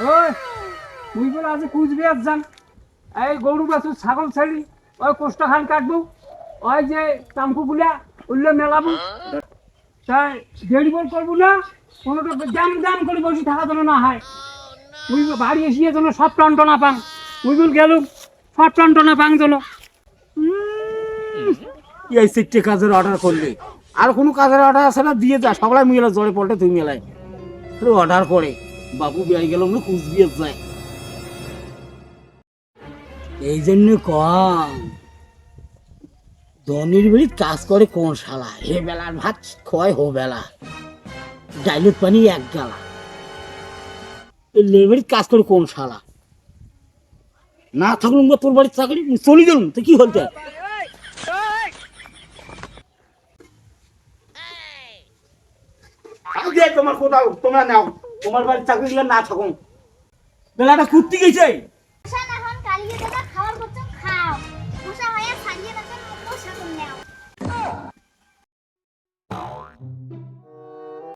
ওই তুই বলে আজ কুচবিহার যান, এই গরু বাছুর ছাগল ছাড়ি ওই কোষ্ঠখান কাটবো, ওই যে তাম্পুগুলা উল্লে মেলাবো, তাই দেরি বল করবো না, কোনোটা দাম দাম করে বসে থাকা যেন না হয়। তুই বাড়ি এসিয়ে যেন সব টনটনা পাং, তুই বল গেলুম সব টনটনা পাং যেন। এই সিটে কাজের অর্ডার করলে আর কোনো কাজের অর্ডার আছে না, দিয়ে যা, সবাই মিলে জড়ে পড়ে তুই মেলায় অর্ডার করে বাবু বিয়ে গেল না কুচবিহার যায়। এই জন্য কম ধনির বেড়ি কাজ করে কোন শালা, হে বেলার ভাত খয় হো বেলা, ডাইলুট পানি এক গালা। এই লেবের কাজ করে কোন শালা, না থাকলুম তোর বাড়ির চাকরি চলে গেলুম তো কি হলতে। তোমার কোথাও তোমরা নাও, তোমার বাড়ির চাকরি না থাকুন, বেলাটা কুত্তি গেছে।